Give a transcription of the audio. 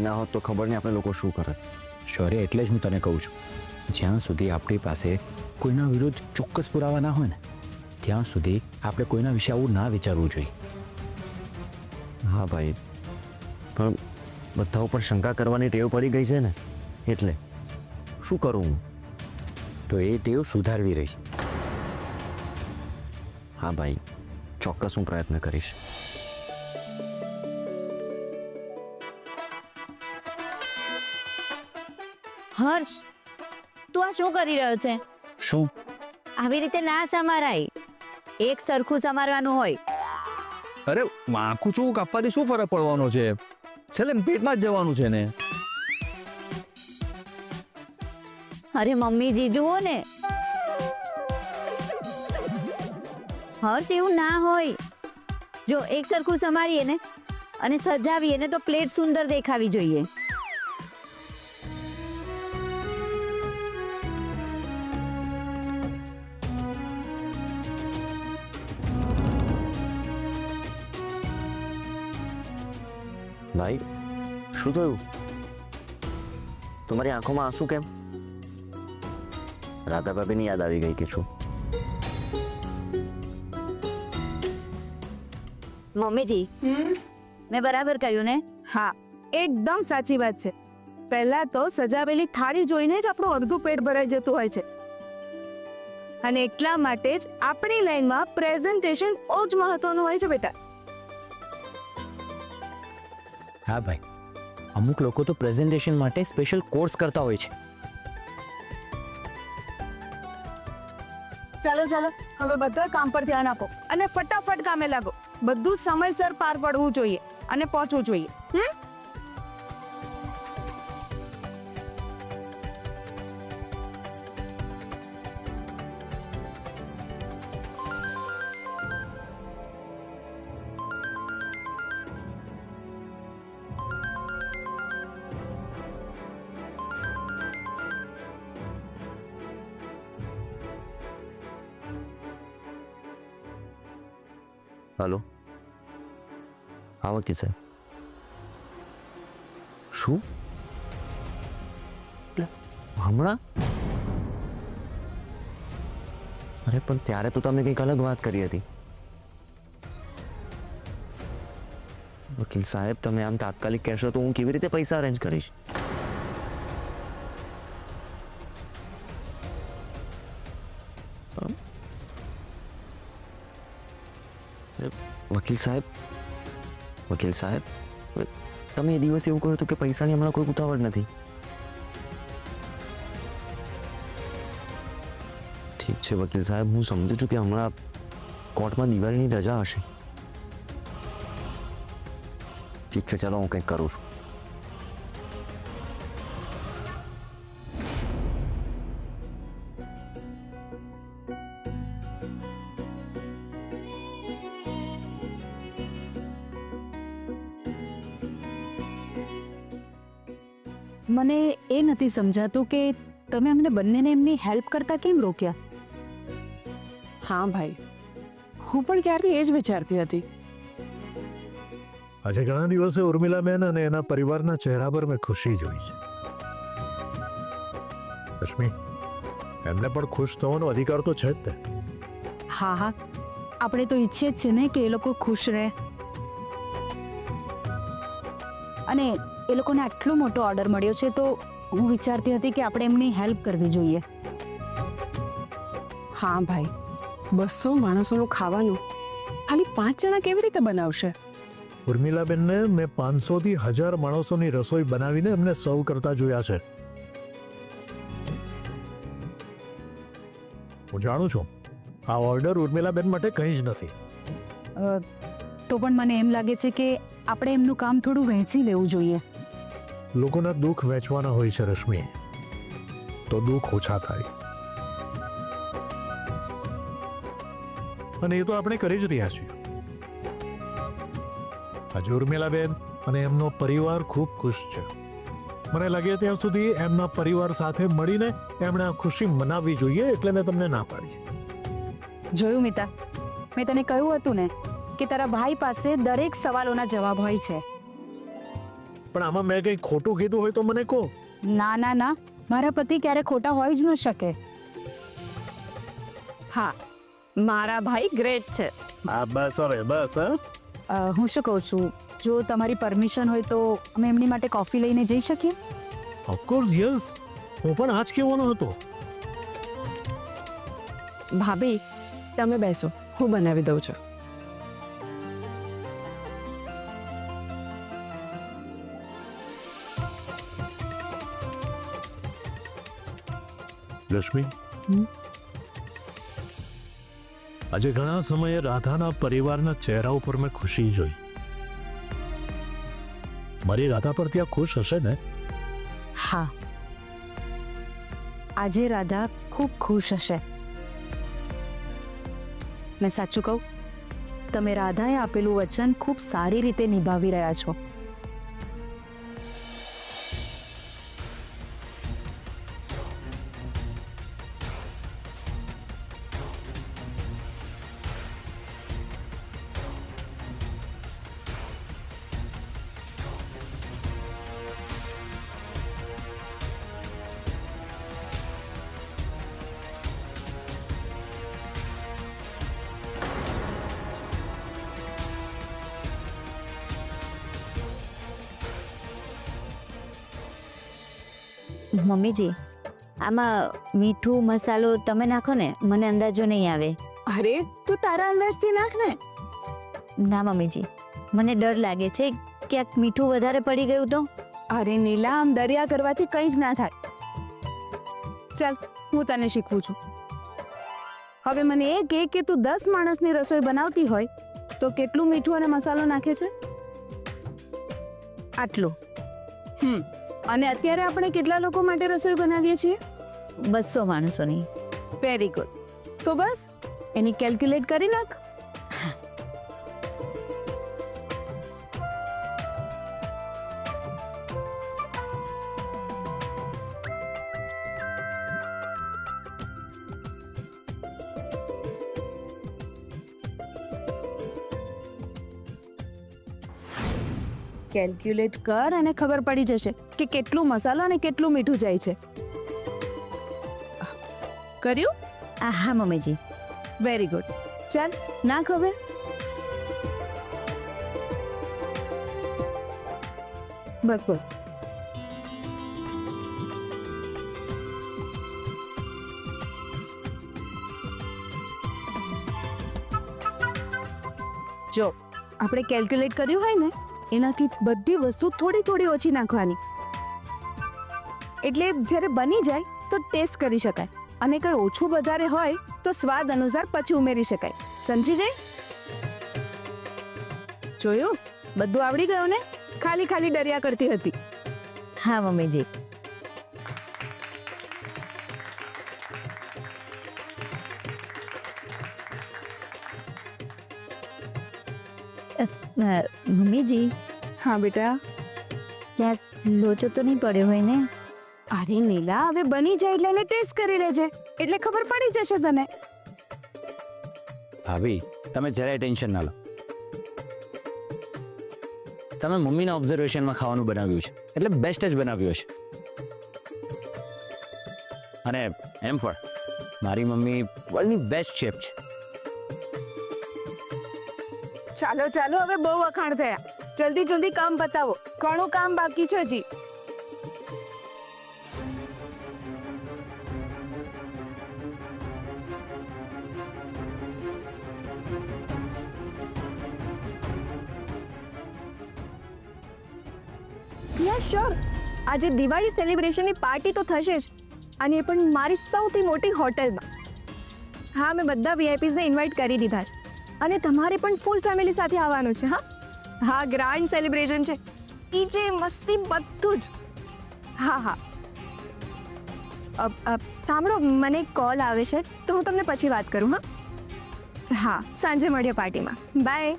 ના હોત તો ખબર નહીં આપણે લોકો શું કરત. શૌર્ય, એટલે જ હું તને કહું છું, જ્યાં સુધી આપણી પાસે કોઈના વિરુદ્ધ ચોક્કસ પુરાવા ના હોય ને ત્યાં સુધી આપણે કોઈના વિશે આવું ના વિચારવું જોઈએ. હા ભાઈ, પણ બધા ઉપર શંકા કરવાની ટેવ પડી ગઈ છે ને, એટલે શું કરું હું? તો એ ટેવ સુધારવી રહી. હા ભાઈ, ચોક્કસ હું પ્રયત્ન કરીશ. હર્ષ, તું આ શું કરી રહ્યો છે? શું? આવી રીતે ના સમારાય, એક સરખું સમારવાનું હોય. અરે વાંકું છું કાપવાથી શું ફરક પડવાનો છે? છેલ્લે પેટમાં જ જવાનું છે ને. અરે મમ્મીજી જુઓ ને. હર્ષ, એવું ના હોય. જો એક સરખું સમારીએ ને અને સજાવીએ ને તો પ્લેટ સુંદર દેખાવી જોઈએ. ભાઈ, શું થયું? તમારી આંખોમાં આંસુ કેમ? રાધા ભાભીની યાદ આવી ગઈ કે શું? મમ્મીજી, મેં બરાબર કહ્યું ને? હા, એકદમ સાચી વાત છે. પહેલા તો સજાવેલી થાળી જોઈને જ આપણું અડધું પેટ ભરાઈ જતું હોય છે, અને એટલા માટે જ આપણી લાઈનમાં પ્રેઝન્ટેશન બહુ જ મહત્વનું હોય છે બેટા. હા ભાઈ, અમુક લોકો તો પ્રેઝન્ટેશન માટે સ્પેશિયલ કોર્સ કરતા હોય છે. ચાલો ચાલો, હવે બધા કામ પર ધ્યાન આપો અને ફટાફટ કામે લાગો. બધું સમયસર પાર પડવું જોઈએ અને પહોંચવું જોઈએ. હલો, હા વકીલ સાહેબ. શું? હમણાં? અરે પણ ત્યારે તો તમે કંઈક અલગ વાત કરી હતી. વકીલ સાહેબ, તમે આમ તાત્કાલિક કહેશો તો હું કેવી રીતે પૈસા અરેન્જ કરીશ? વકીલ સાહેબ, વકીલ સાહેબ, તમે એ દિવસ એવું કહ્યું હતું કે પૈસાની હમણાં કોઈ ઉતાવળ નથી. ઠીક છે વકીલ સાહેબ, હું સમજુ છું કે હમણાં કોર્ટમાં દિવાળીની રજા હશે. ઠીક છે, ચાલો હું કંઈક કરું છું. મને એ નથી સમજાતું કે તમે અમને બંનેને એમની હેલ્પ કરતા કેમ રોક્યા? હા ભાઈ, હું પણ ક્યારથી એ જ વિચારતી હતી. આજે ઘણા દિવસે ઉર્મિલાબેન અને એના પરિવારના ચહેરા પર મેં ખુશી જોઈ છે. રશ્મિ, એમને પણ ખુશ થવાનો અધિકાર તો છે જ તે. હા હા, આપણે તો ઈચ્છીએ જ છે ને કે એ લોકો ખુશ રહે. અને એ લોકોને આટલો મોટો ઓર્ડર મળ્યો છે તો હું વિચારતી હતી કે આપણે એમની હેલ્પ કરવી જોઈએ. હા ભાઈ, 200 માણસોનું ખાવાનું ખાલી 5 જણા કેવી રીતે બનાવશે? ઉર્મિલાબેનને મેં 500 થી 1000 માણસોની રસોઈ બનાવીને એમને સર્વ કરતા જોયા છે. હું જાણું છું આ ઓર્ડર ઉર્મિલાબેન માટે કંઈ જ નથી. તો પણ મને એમ લાગે છે કે આપણે એમનું કામ થોડું વહેંચી લેવું જોઈએ. લોકોના દુઃખ વહેંચવાના હોય છે રશ્મિ, તો દુઃખ ઓછા થાય. અને એ તો આપણે કરી જ રહ્યા છીએ. આજે ઉર્મિલાબેન અને એમનો પરિવાર ખૂબ ખુશ છે. મને લાગે ત્યાં સુધી એમના પરિવાર સાથે મળીને એમણે આ ખુશી મનાવવી જોઈએ, એટલે મેં તમને ના પાડી. જોયું મિતા, મેં તને કહ્યું હતું ને કે તારા ભાઈ પાસે દરેક સવાલોના જવાબ હોય છે. પણ આમાં મેં કંઈ ખોટું કીધું હોય તો મને કહો. ના ના ના મારા પતિ ક્યારે ખોટા હોય જ ન શકે. હા, મારા ભાઈ ગ્રેટ છે. હા બસ હવે બસ. હા હું શું કહું છું, જો તમારી પરમિશન હોય તો અમે એમની માટે કોફી લઈને જઈ શકીએ? ઓફકોર્સ યસ, હું પણ આજ કહેવાનો હતો. ભાભી તમે બેસો, હું બનાવી દઉં છું. રશ્મિ, આજે ઘણા સમયે રાધાના પરિવારના ચહેરા ઉપર મેં ખુશી જોઈ. મારી રાધા પર ત્યાં ખુશ હશે ને? હા, આજે રાધા ખૂબ ખુશ હશે. મેં સાચું કહું, તમે રાધાએ આપેલું વચન ખૂબ સારી રીતે નિભાવી રહ્યા છો. મમ્મીજી, આમાં મીઠું મસાલો તમે નાખો ને, મને અંદાજો નહીં આવે. અરે તું તારા અંદાજથી નાખ ને. ના મમ્મીજી, મને ડર લાગે છે ક્યાંક મીઠું વધારે પડી ગયું તો. અરે નીલા, આમ દરિયા કરવાથી કંઈ જ ના થાય. ચાલ, હું તને શીખવું છું. હવે મને એ કહે કે તું 10 માણસની રસોઈ બનાવતી હોય તો કેટલું મીઠું અને મસાલો નાખે છે? આટલું. અને અત્યારે આપણે કેટલા લોકો માટે રસોઈ બનાવીએ છીએ? 200 માણસોની. Very good. તો બસ એની કેલ્ક્યુલેટ કરી નાખ. કેલ્ક્યુલેટ કર અને ખબર પડી જશે કે કેટલું મસાલો અને કેટલું મીઠું જાય છે. કર્યું? હા મમ્મીજી. Very good. ચાલ નાખ હવે. બસ બસ. જો આપણે કેલ્ક્યુલેટ કર્યું હોય ને, એનાથી બધી વસ્તુ થોડી થોડી ઓછી નાખવાની, એટલે જ્યારે બની જાય તો ટેસ્ટ કરી શકાય, અને કંઈ ઓછું વધારે હોય તો સ્વાદ અનુસાર પછી ઉમેરી શકાય. સમજી ગઈ? જોયું? બધું આવડી ગયું ને? ખાલી ખાલી ડર્યા કરતી હતી. હા મમ્મીજી. મમ્મીજી, હા બેટા. ક્યાંક લોચો તો નહીં પડ્યો હોય ને? અરે નીલા, હવે બની જાય એટલે એને ટેસ્ટ કરી લેજે, એટલે ખબર પડી જશે તને. ભાભી તમે જરાય ટેન્શન ના લો. તમે મમ્મીના ઓબ્ઝર્વેશનમાં ખાવાનું બનાવ્યું છે એટલે બેસ્ટ જ બનાવ્યું છે. અને એમ પણ મારી મમ્મી વર્લ્ડની બેસ્ટ શેફ છે. ચાલો ચાલો, હવે બહુ વખાણ થયા. જલ્દી જલ્દી કામ બતાવો, ઘણું કામ બાકી છે હજી. યા શ્યોર, આજે દિવાળી સેલિબ્રેશનની પાર્ટી તો થશે જ, અને એ પણ મારી સૌથી મોટી હોટલમાં. હા, મેં બધા VIPsને ઇન્વાઇટ કરી દીધા છે, અને તમારે પણ ફૂલ ફેમિલી સાથે આવવાનું છે. હા, ગ્રાન્ડ સેલિબ્રેશન છે. ડીજે, મસ્તી, બધું જ. હા હા. સાંભળો, મને એક કોલ આવે છે તો હું તમને પછી વાત કરું. હા, સાંજે મળીએ પાર્ટીમાં. બાય.